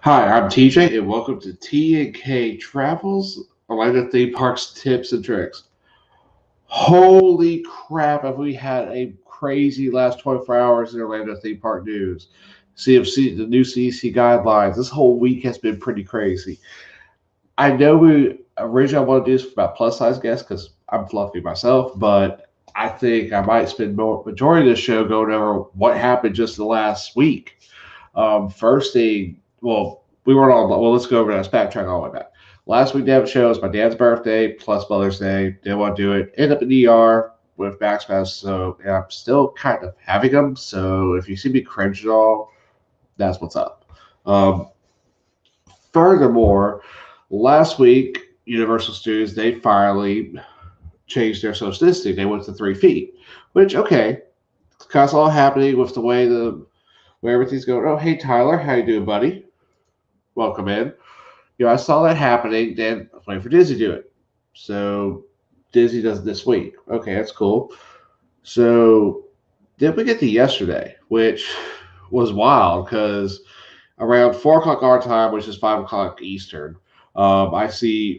Hi, I'm TJ, and welcome to T&K Travels, Orlando Theme Parks Tips and Tricks. Holy crap, have we had a crazy last 24 hours in Orlando theme park news. CFC, the new CDC guidelines, this whole week has been pretty crazy. I know we originally wanted to do this about plus size guests because I'm fluffy myself, but I think I might spend more majority of the show going over what happened just the last week. First thing, we weren't all, let's go over that. Let's backtrack all the way back. Last week, David show was my dad's birthday plus Mother's Day. Didn't want to do it. Ended up in the ER with back spasms, so and I'm still kind of having them. So if you see me cringe at all, that's what's up. Um, Furthermore, last week, Universal Studios, they finally changed their social distancing. They went to 3 feet, which, okay, it's kind of all happening with the way where everything's going. Oh, hey, Tyler, how you doing, buddy? Welcome in. I saw that happening. Then I was waiting for Disney to do it. So Disney does it this week. Okay, that's cool. So then we get to yesterday, which was wild because around 4 o'clock our time, which is 5 o'clock Eastern, I see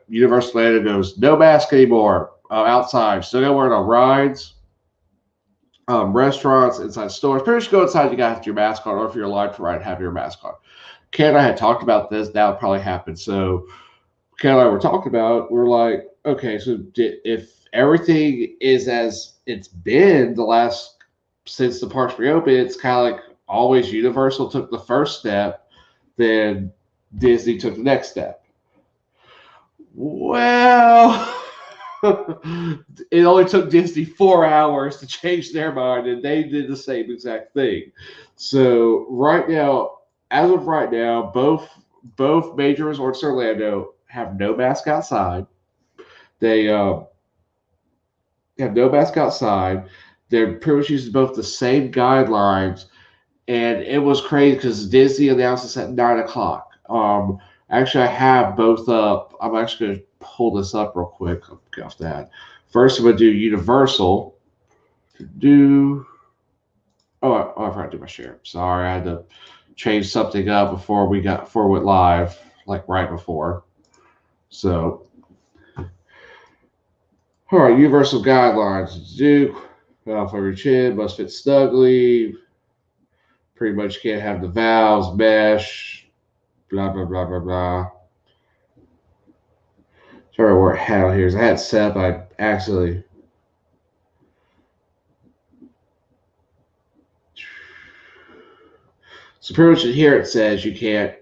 Universal Orlando goes no mask anymore outside. Still got to wear it on rides, restaurants, inside stores. Pretty much go inside. You got to have your mask on, or if you're alive to ride, have your mask on. Ken and I had talked about this. That would probably happen. So Ken and I were talking about. We're like, okay, so if everything is as it's been the last since the parks reopened, it's kind of like always. Universal took the first step, then Disney took the next step. Well, it only took Disney 4 hours to change their mind, and they did the same exact thing. So right now, as of right now, both major resorts in Orlando have no mask outside. They have no mask outside. They're pretty much using both the same guidelines, and it was crazy because Disney announced this at 9 o'clock. Actually, I have both up. I'm actually going to pull this up real quick. I'll get off that. First, I'm going to do Universal. Do I forgot to do my share. Sorry, I had to change something up before we went live, like right before. So, all right, Universal guidelines. Duke, off over your chin, must fit snugly. Pretty much can't have the valves, mesh, blah, blah, blah, blah, blah. Sorry, where it had here is I had set up, I actually. So pretty much here it says you can't,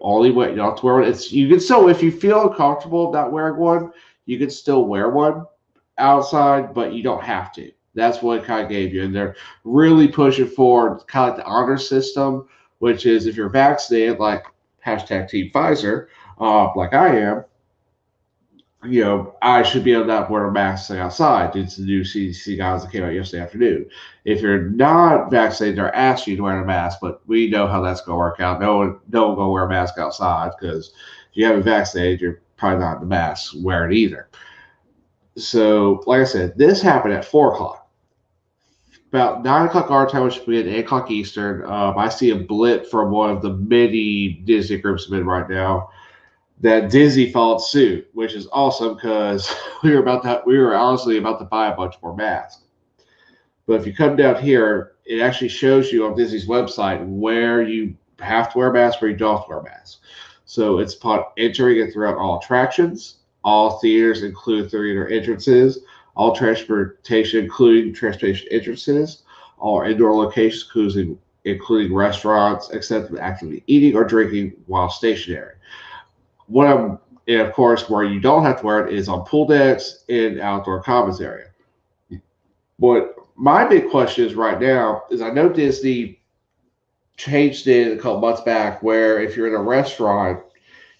only wear, you don't have to wear one. You can still, if you feel uncomfortable not wearing one, you can still wear one outside, but you don't have to. That's what it kind of gave you. And they're really pushing for kind of like the honor system, which is if you're vaccinated, like hashtag Team Pfizer, like I am, I should be able to not wear a mask outside. It's the new CDC guidelines that came out yesterday afternoon. If you're not vaccinated, they're asking you to wear a mask, but we know how that's going to work out. No one going to wear a mask outside because if you haven't vaccinated, you're probably not in the mask wearing either. So, like I said, this happened at 4 o'clock. About 9 o'clock our time, which would be at 8 o'clock Eastern. I see a blip from one of the many Disney groups I'm in right now that Disney followed suit, which is awesome because we were honestly about to buy a bunch more masks. But if you come down here, it actually shows you on Disney's website where you have to wear a mask, where you don't have to wear a mask. So it's upon entering it throughout all attractions, all theaters, include theater entrances, all transportation, including transportation entrances, all indoor locations, including restaurants, except actively eating or drinking while stationary. And of course, where you don't have to wear it is on pool decks and outdoor commons area. But my big question is right now is I know Disney changed it a couple months back where if you're in a restaurant,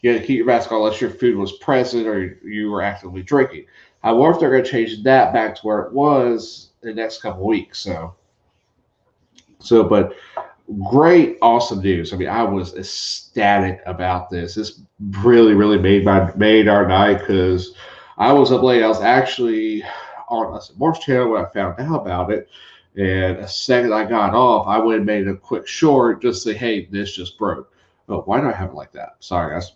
you had to keep your mask on unless your food was present or you were actively drinking. I wonder if they're going to change that back to where it was in the next couple of weeks. But great, awesome news. I mean, I was ecstatic about this. This really, really made our night because I was up late. I was actually on a Morse channel when I found out about it. And a second I got off, I went and made a quick short just to say, hey, this just broke. Oh, why do I have it like that? Sorry, guys.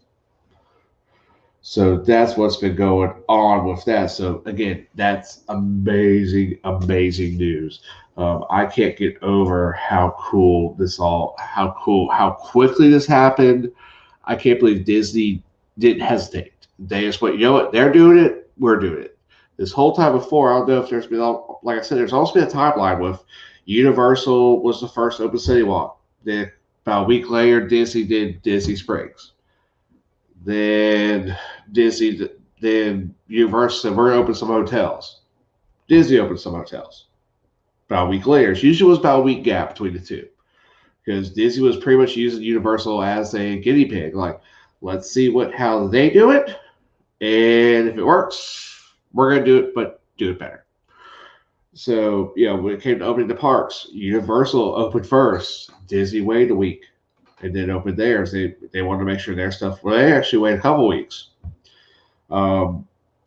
So that's what's been going on with that. So again, that's amazing, amazing news. I can't get over how quickly this happened. I can't believe Disney didn't hesitate. They just went, you know what, they're doing it, we're doing it. This whole time before, I don't know if there's been, like I said, there's also been a timeline with Universal was the first Open City Walk. Then about a week later, Disney did Disney Springs. Then Disney, then Universal said, we're going to open some hotels. Disney opened some hotels. About a week later, it usually was about a week gap between the two because Disney was pretty much using Universal as a guinea pig. Like, let's see how they do it, and if it works, we're going to do it, but do it better. So, when it came to opening the parks, Universal opened first. Disney waited a week and then opened theirs. They wanted to make sure their stuff. Well, they actually waited a couple weeks.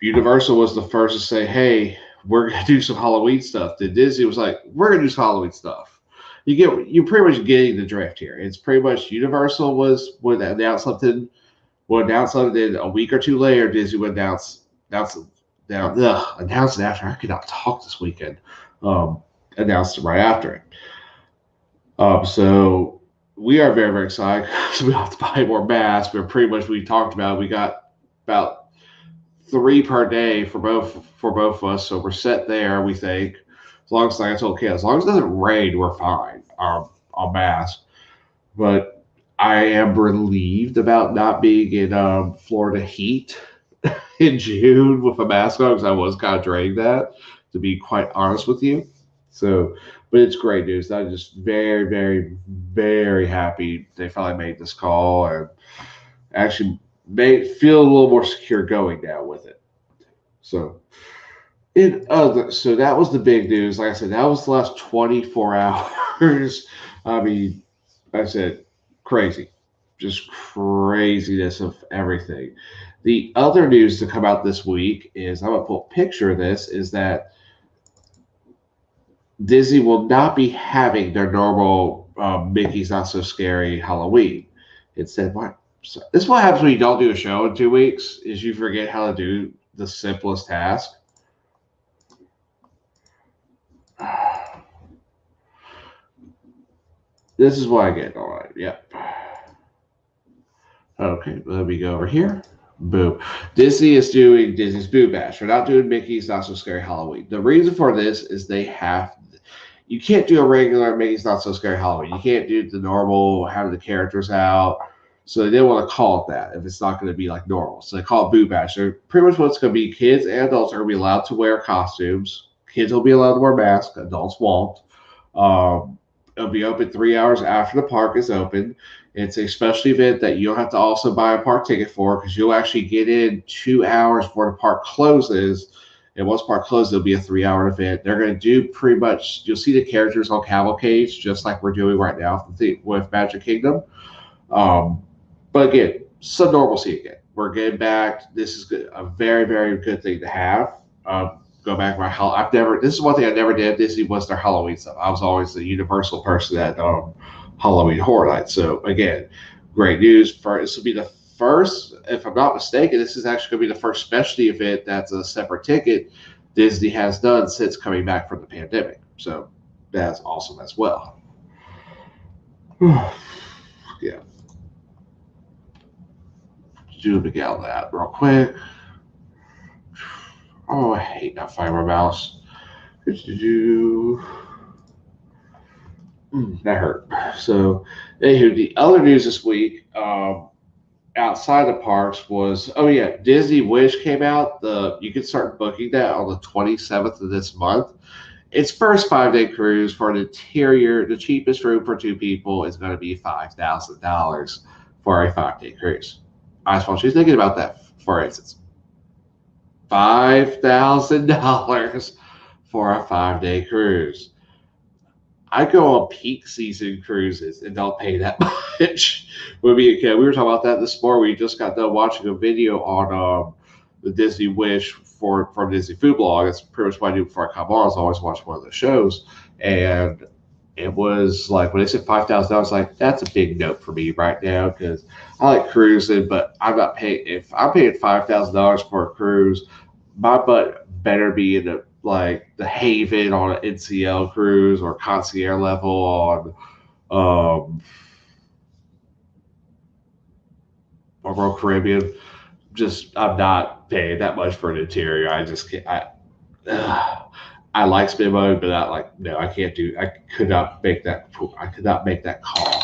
Universal was the first to say, "Hey, we're going to do some Halloween stuff." Then Disney was like, "We're going to do some Halloween stuff." You're pretty much getting the drift here. It's pretty much Universal would announce something. Then a week or two later, Disney would announce it after. I could not talk this weekend. Announced it right after it. So we are very, very excited because we have to buy more masks. But pretty much we talked about, we got about 3 per day for both of us. So we're set there, we think. As long as, like I told kids, as long as it doesn't rain, we're fine on mask. But I am relieved about not being in Florida heat in June with a mask on because I was kind of dreading that, to be quite honest with you. So, but it's great news. I'm just very, very, very happy they finally made this call and actually feel a little more secure going now with it. So, so that was the big news. Like I said, that was the last 24 hours. I mean, like I said, crazy, just craziness of everything. The other news to come out this week is, I'm gonna pull a picture of this, is that Disney will not be having their normal Mickey's Not So Scary Halloween. Instead, so this is what happens when you don't do a show in 2 weeks, is you forget how to do the simplest task. This is what I get. All right. Yep. Okay. Let me go over here. Boom. Disney is doing Disney's Boo Bash. We're not doing Mickey's Not So Scary Halloween. The reason for this is you can't do a regular Mickey's Not So Scary Halloween. You can't do the normal having the characters out. So they didn't want to call it that if it's not going to be like normal. So they call it Boo Bash. So pretty much what's going to be, kids and adults are going to be allowed to wear costumes. Kids will be allowed to wear masks. Adults won't. It'll be open 3 hours after the park is open. It's a special event that you'll have to also buy a park ticket for because you'll actually get in 2 hours before the park closes. And once park closes, it'll be a 3-hour event. They're going to do pretty much, you'll see the characters on cavalcades, just like we're doing right now with Magic Kingdom. But again, some normalcy again. We're getting back. This is a very, very good thing to have. Go back to this is one thing I never did. Disney was their Halloween stuff. I was always the Universal person at Halloween Horror Nights. So again, great news. This will be the first, if I'm not mistaken, this is actually going to be the first specialty event that's a separate ticket Disney has done since coming back from the pandemic. So that's awesome as well. Yeah. Do a big out of that real quick. Oh, I hate not finding my mouse. That hurt. So, anywho, the other news this week outside the parks was, Disney Wish came out. You can start booking that on the 27th of this month. Its first 5-day cruise for an interior, the cheapest room for 2 people is going to be $5,000 for a 5-day cruise. I just want you thinking about that, for instance. $5,000 for a 5-day cruise. I go on peak season cruises and don't pay that much. We were talking about that this morning. We just got done watching a video on the Disney Wish from Disney Food Blog. It's pretty much what I do before I come on. I always watch one of the shows. And it was like when they said $5,000, like that's a big note for me right now because I like cruising, but I'm not paying. If I'm paying $5,000 for a cruise, my butt better be in the Haven on an NCL cruise or concierge level on or Royal Caribbean. Just I'm not paying that much for an interior. I just can't. I like spin mode, but I like no, I can't do. I could not make that. I could not make that call.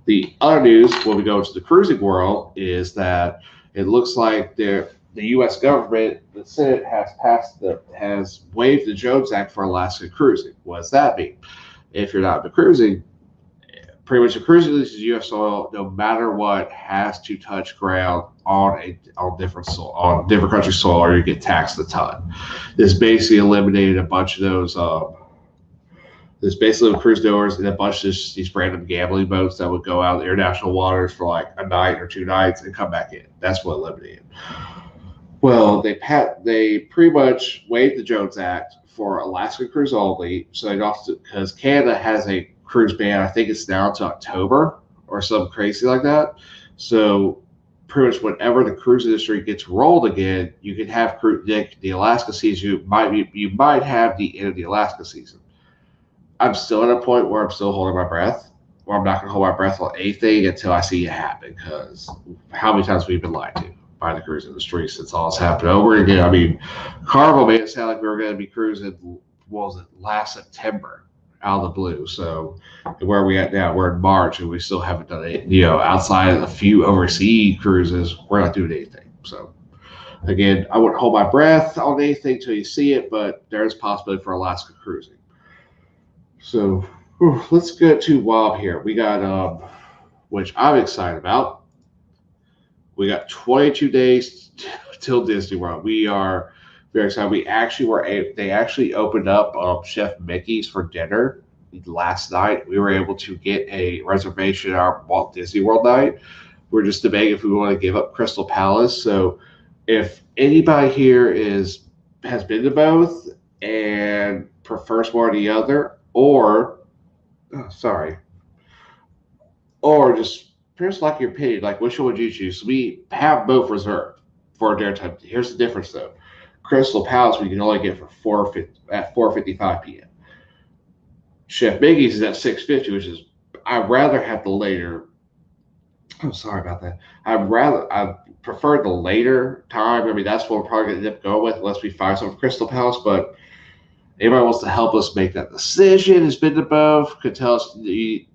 The other news when we go into the cruising world is that it looks like the U.S. government, the Senate has waived the Jones Act for Alaska cruising. What does that mean? If you're not in the cruising, pretty much a cruising leases U.S. soil, no matter what, has to touch ground on different soil, on different country soil, or you get taxed a ton. This basically eliminated a bunch of those. This basically cruise doors and a bunch of these random gambling boats that would go out in international waters for like a night or 2 nights and come back in. That's what eliminated. Well, they pretty much waived the Jones Act for Alaska cruise only, so they don't because Canada has a cruise ban. I think it's now to October or something crazy like that. So pretty much whenever the cruise industry gets rolled again, you can have the Alaska season. You might have the end of the Alaska season. I'm still at a point where I'm still holding my breath, where I'm not going to hold my breath on anything until I see it happen. Because how many times we've been lied to by the cruise industry since all this happened over again? I mean, Carnival made it sound like we were going to be cruising. What was it, last September out of the blue? So where are we at now? We're in March and we still haven't done it. Outside of a few overseas cruises, we're not doing anything. So again, I wouldn't hold my breath on anything until you see it, but there is possibility for Alaska cruising. So let's get to Wob here. We got, which I'm excited about. We got 22 days till Disney World. We are very excited. They actually opened up Chef Mickey's for dinner last night. We were able to get a reservation at our Walt Disney World night. We're just debating if we want to give up Crystal Palace. So if anybody here has been to both and prefers one or the other, or just here's like your opinion, like which one would you choose? We have both reserved for dinner time. Here's the difference though. Crystal Palace we can only get for 4:55 p.m. Chef Mickey's is at 6:50, which is I'd rather have the later. I'm sorry about that. I prefer the later time. I mean that's what we're probably gonna end up going with unless we find something Crystal Palace, but anybody wants to help us make that decision, has been to both, could tell us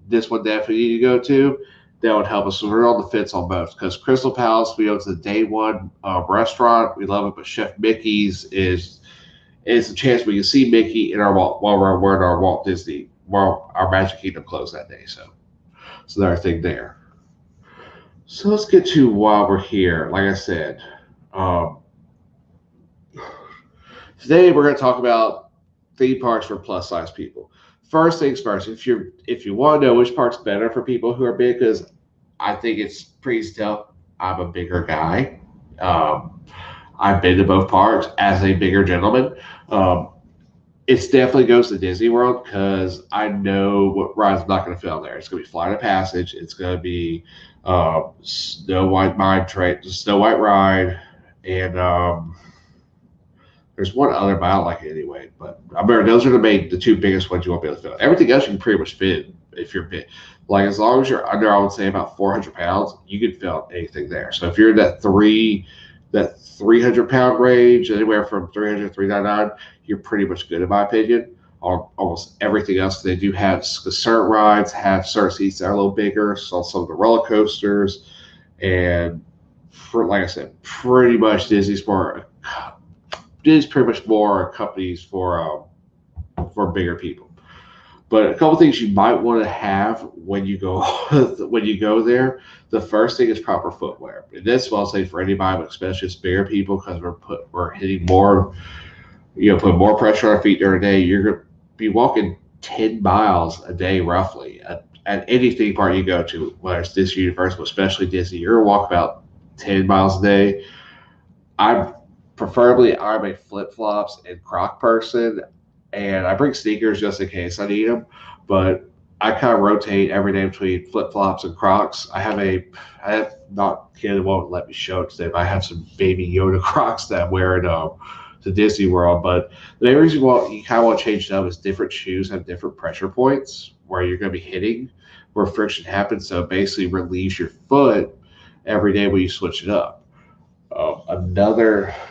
this one definitely need to go to, that would help us. So we're on the fence on both because Crystal Palace, we go to the day one restaurant. We love it, but Chef Mickey's is a chance we can see Mickey in while we're in our Walt Disney, while our Magic Kingdom closed that day. So it's another thing there. So let's get to while we're here. Like I said, today we're going to talk about theme parks for plus size people. First things first, if you want to know which park's better for people who are big, because I think it's pretty tell I'm a bigger guy. I've been to both parks as a bigger gentleman. It definitely goes to Disney World because I know what ride's not going to fail there. It's going to be Flight of Passage. It's going to be Snow White Mine Train, Snow White Ride, and there's one other, but I don't like it anyway. But I remember those are the two biggest ones you won't be able to fit. Everything else you can pretty much fit if you're big. Like as long as you're under, I would say about 400 pounds, you can fit anything there. So if you're in that 300-pound range, anywhere from 300 to 399, you're pretty much good in my opinion. Almost everything else they do have, certain rides have certain seats that are a little bigger. So some of the roller coasters, and like I said, pretty much Disney's pretty much more companies for bigger people. But a couple things you might want to have when you go there. The first thing is proper footwear. And this I'll say for anybody, but especially just bigger people, because we're hitting more, put more pressure on our feet during the day. You're gonna be walking 10 miles a day roughly at any theme park you go to, whether it's Disney Universal, especially Disney. You're gonna walk about 10 miles a day. I'm a flip-flops and Croc person, and I bring sneakers just in case I need them. But I kind of rotate every day between flip flops and Crocs. I have not kid won't let me show it today, but I have some baby Yoda Crocs that I'm wearing to Disney World. But the main reason why you kind of want to change it up is different shoes have different pressure points where you're going to be hitting, where friction happens. So it basically relieves your foot every day when you switch it up.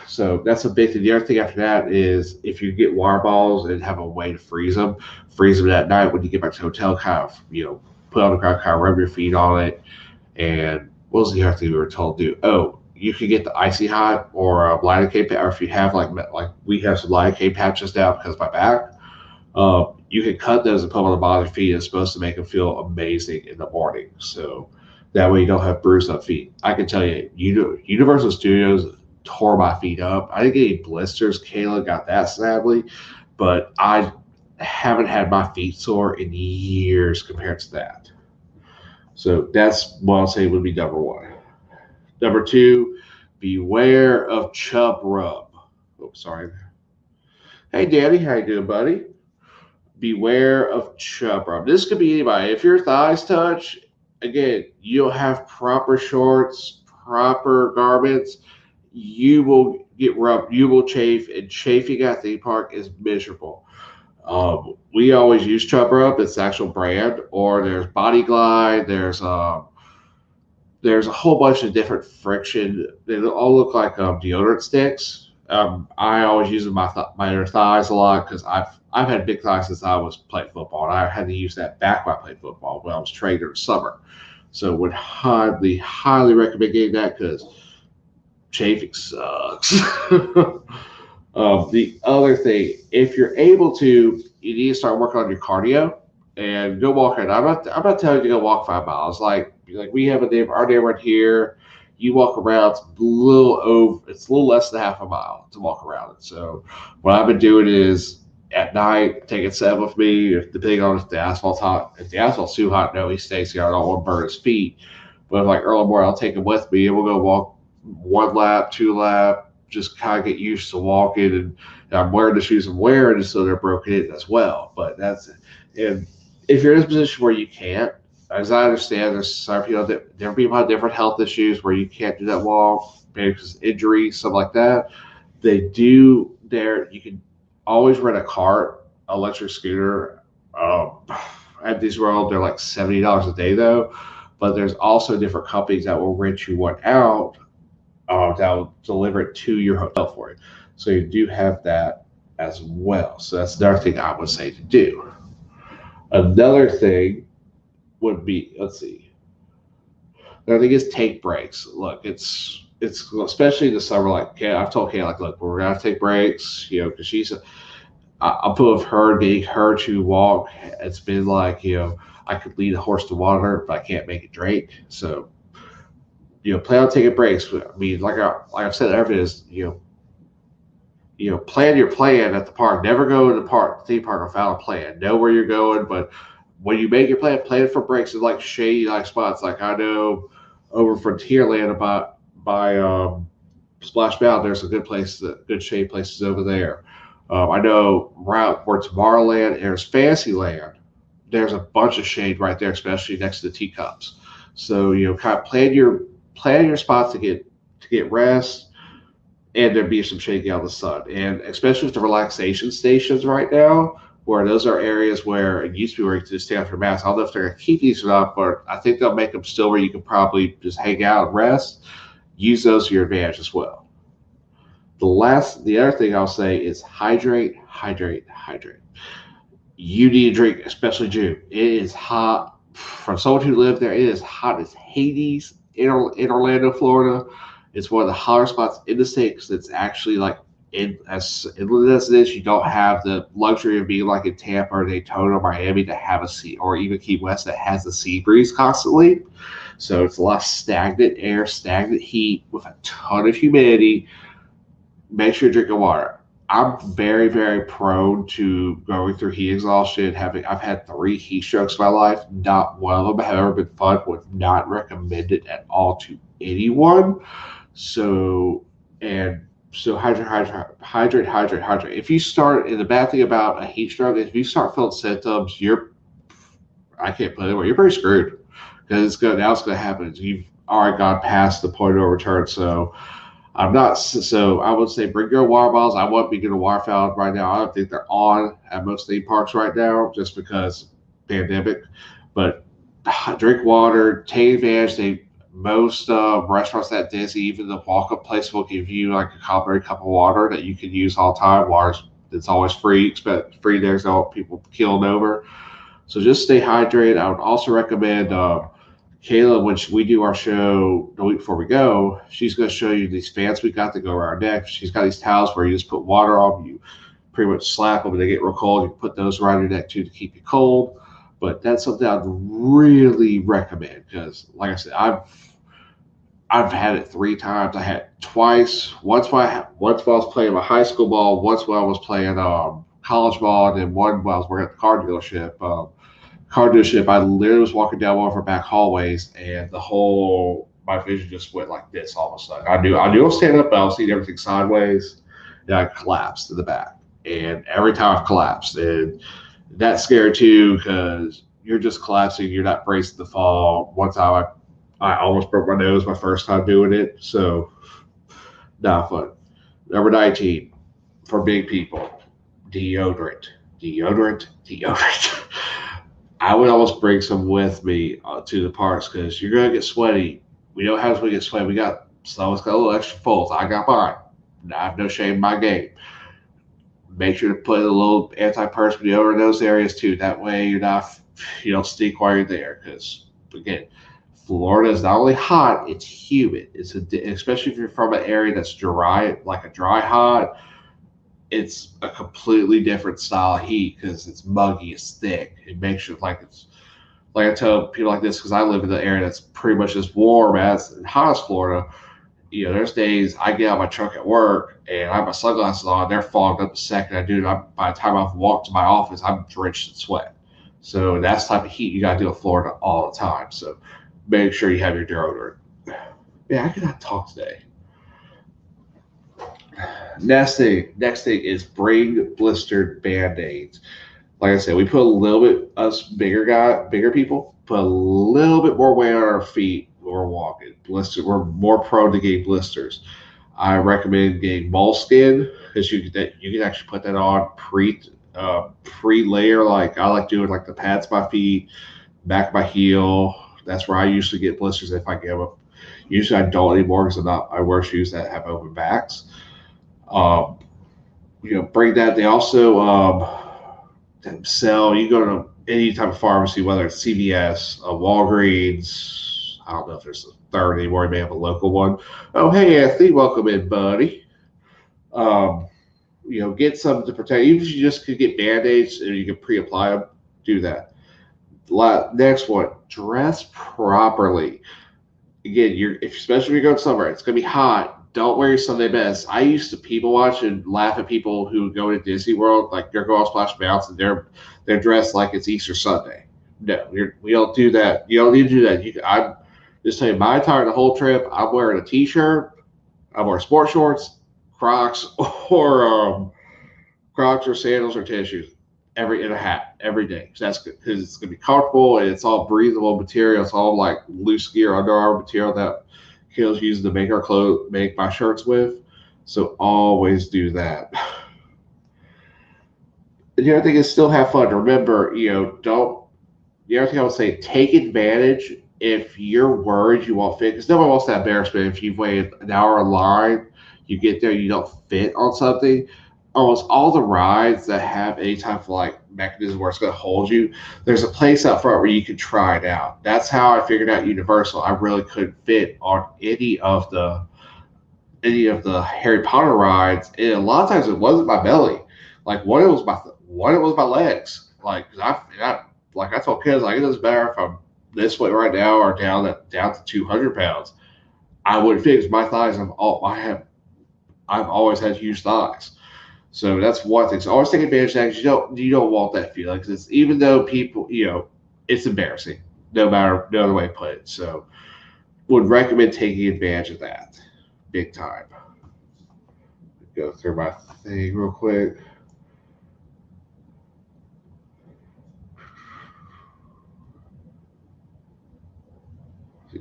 So that's a big thing. The other thing after that is if you get water balls and have a way to freeze them that night when you get back to the hotel, kind of, put on the ground, kind of rub your feet on it. And what was the other thing we were told to do? Oh, you could get the icy hot or a lidocaine, or if you have like we have some lidocaine patches now because of my back. You can cut those and put them on the bottom of your feet. It's supposed to make them feel amazing in the morning. So that way you don't have bruised up feet. I can tell you, Universal Studios tore my feet up. I didn't get any blisters. Kayla got that sadly, but I haven't had my feet sore in years compared to that. So that's what I'll say would be number one. Number two, beware of chub rub. Oh, sorry. Hey, Danny, how you doing, buddy? Beware of chub rub. This could be anybody. If your thighs touch, again, you don't have proper shorts, proper garments, you will get rubbed. You will chafe, and chafing at the park is miserable. We always use Chub Rub. It's the actual brand, or there's Body Glide. There's a whole bunch of different friction. They all look like deodorant sticks. I always use them my inner thighs a lot because I've had big thighs since I was playing football, and I had to use that back when I played football when I was training in the summer. So would highly recommend getting that because chafing sucks. The other thing, if you're able to, you need to start working on your cardio and go walk around. I'm not telling you to go walk 5 miles. Like we have our neighborhood here. You walk around, it's a little less than half a mile to walk around it. So what I've been doing is at night, taking Sam with me, depending on if the asphalt's hot. If the asphalt's too hot, no, he stays here. I don't want to burn his feet. But if like early morning, I'll take him with me and we'll go walk 1 lap, 2 lap, just kind of get used to walking. And I'm wearing the shoes I'm wearing, so they're broken in as well. But that's it. And if you're in a position where you can't, as I understand, there's some people different people have different health issues where you can't do that walk, maybe because of injury, stuff like that. You can always rent a cart, electric scooter. At Disney World, they're like $70 a day though. But there's also different companies that will rent you one out that will deliver it to your hotel for you. So you do have that as well. So that's another thing I would say to do. Another thing would be, let's see. Another thing is take breaks. Look, it's especially in the summer. Like I've told Kay, like, look, we're gonna take breaks, because I'll put with her, getting her to walk. It's been like, I could lead a horse to water, but I can't make it drink. So, plan on taking breaks. I mean, like I've said, everything is, plan your plan at the park. Never go to the theme park without a plan. Know where you're going, but when you make your plan for breaks in like shady like spots. Like I know over Frontierland by Splash Mountain, there's a good shade places over there. I know right where Tomorrowland, there's Fantasyland. There's a bunch of shade right there, especially next to the teacups. So kind of plan your spots to get rest, and there be some shade out of the sun. And especially with the relaxation stations right now, where those are areas where it used to be where you could just stay off your mask. I don't know if they're going to keep these or not, but I think they'll make them still where you can probably just hang out and rest. Use those to your advantage as well. The other thing I'll say is hydrate. You need to drink, especially June. It is hot. For someone who lived there, it is hot as Hades in Orlando, Florida. It's one of the hotter spots in the state because it's actually like as inland as it is, you don't have the luxury of being like in Tampa or Daytona or Miami to have a sea, or even Key West that has a sea breeze constantly. So it's a lot of stagnant air, stagnant heat with a ton of humidity. Make sure you're drinking water. I'm very, very prone to going through heat exhaustion. I've had 3 heat strokes in my life. Not one of them have ever been fun. Would not recommend it at all to anyone. So hydrate. If you start, and the bad thing about a heat stroke is if you start feeling symptoms, I can't put it anywhere. You're pretty screwed because it's going to happen. You've already gone past the point of no return. So I'm not. So I would say bring your water bottles. I wouldn't be getting a water fountain right now. I don't think they're on at most theme parks right now, just because pandemic. But drink water, take advantage. Most restaurants at Disney, even the walk-up place, will give you like a complimentary cup of water that you can use all the time. Water's it's always free. Expect free there, so people keeling over. So just stay hydrated. I would also recommend Kayla, when we do our show the week before we go, she's going to show you these fans we got to go around our neck. She's got these towels where you just put water on, you pretty much slap them and they get real cold. You put those around your neck too to keep you cold. But that's something I'd really recommend because, like I said, I've had it 3 times. I had it twice. Once while I was playing my high school ball, once while I was playing college ball, and then one while I was working at the car dealership. I literally was walking down one of our back hallways, and the whole my vision just went like this all of a sudden. I knew I was standing up, but I was seeing everything sideways, and I collapsed in the back. And every time I've collapsed, and that's scary too because you're just collapsing. You're not bracing the fall. One time I almost broke my nose my first time doing it, so not fun. Number 19 for big people, deodorant, deodorant. I would almost bring some with me to the parks because you're gonna get sweaty. We know how to get sweaty. Someone's got a little extra folds. I got mine. I have no shame in my game. Make sure to put a little antiperspirant deodorant in those areas too. That way you don't stink while you're there. Because again, Florida is not only hot, it's humid. Especially if you're from an area that's dry, like a dry hot. It's a completely different style of heat because it's muggy, it's thick. It makes you like I tell people like this because I live in the area that's pretty much as warm as and hot as Florida. There's days I get out of my truck at work and I have my sunglasses on. They're fogged up the second I do it. By the time I've walked to my office, I'm drenched in sweat. So that's the type of heat you got to deal with Florida all the time. So make sure you have your deodorant. Yeah, I cannot talk today. Next thing is bring blistered band-aids. Like I said, we put a little bit us bigger people put a little bit more weight on our feet when we're walking. We're more prone to getting blisters. I recommend getting moleskin because you can actually put that on pre layer. Like I like doing like the pads of my feet, back of my heel. That's where I usually get blisters if I get them. Usually I don't anymore because I wear shoes that have open backs. Um, bring that. They also sell. You go to any type of pharmacy, whether it's CVS, Walgreens. I don't know if there's a third anymore. You may have a local one. Oh, hey Anthony, welcome in, buddy. Um, get something to protect. Even if you just could get band-aids and you can pre-apply them, do that. Next one, dress properly. Again, especially if you're going somewhere, it's gonna be hot. Don't wear your Sunday best. I used to people watch and laugh at people who go to Disney World, like they're going on Splash Mountain, and they're dressed like it's Easter Sunday. No, we don't do that. You don't need to do that. I'm just telling you, my entire the whole trip, I'm wearing a t-shirt, I'm wearing sports shorts, Crocs, or Crocs or sandals or tennis shoes in a hat every day. So that's good because it's gonna be comfortable and it's all breathable material. It's all like loose gear, Under Armour material that Kayla's using to make my shirts with. So always do that. And the other thing is still have fun. Remember, don't. The other thing I would say, take advantage if you're worried you won't fit, because nobody wants that embarrassment. If you've waited an hour in line, you get there, you don't fit on something. Almost all the rides that have any type of like mechanism where it's going to hold you, there's a place out front where you can try it out. That's how I figured out Universal. I really couldn't fit on any of the Harry Potter rides, and a lot of times it wasn't my belly. Like one it was my legs. Like like I told kids, like it doesn't matter if I'm this way right now or down to 200 pounds. I wouldn't fit because my thighs. I've always had huge thighs. So that's one thing. So always take advantage of that because you don't want that feeling because even though people, it's embarrassing no other way to put it. So would recommend taking advantage of that big time. Go through my thing real quick.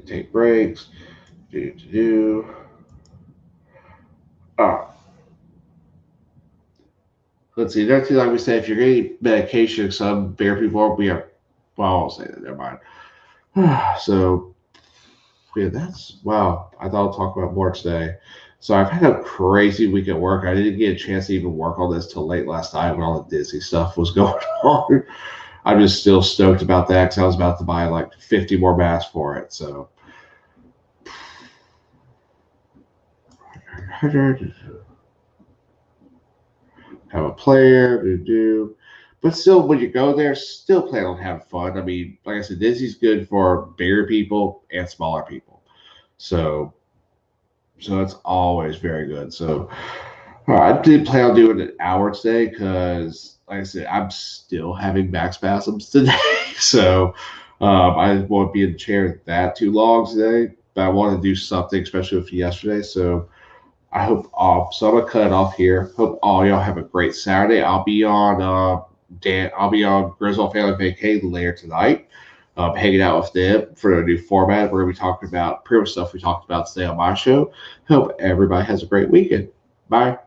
take breaks. Let's see. Another thing, like we said, if you're getting medication, some bear people we have. Well, I won't say that. Never mind. So yeah, that's wow. I thought I'll talk about more today. So I've had a crazy week at work. I didn't get a chance to even work on this till late last night when all the Disney stuff was going on. I'm just still stoked about that because I was about to buy like 50 more masks for it. So have a player to do. But still, when you go there, still plan on having fun. I mean, like I said, Disney's good for bigger people and smaller people. So it's always very good. So I did plan on doing an hour today because, like I said, I'm still having back spasms today. So I won't be in the chair that too long today. But I want to do something, especially with yesterday. So I hope all. So I'm gonna cut it off here. Hope all y'all have a great Saturday. I'll be on I'll be on Grizzle Family Vacation later tonight. Hanging out with them for a new format. We're gonna be talking about pretty much stuff we talked about today on my show. Hope everybody has a great weekend. Bye.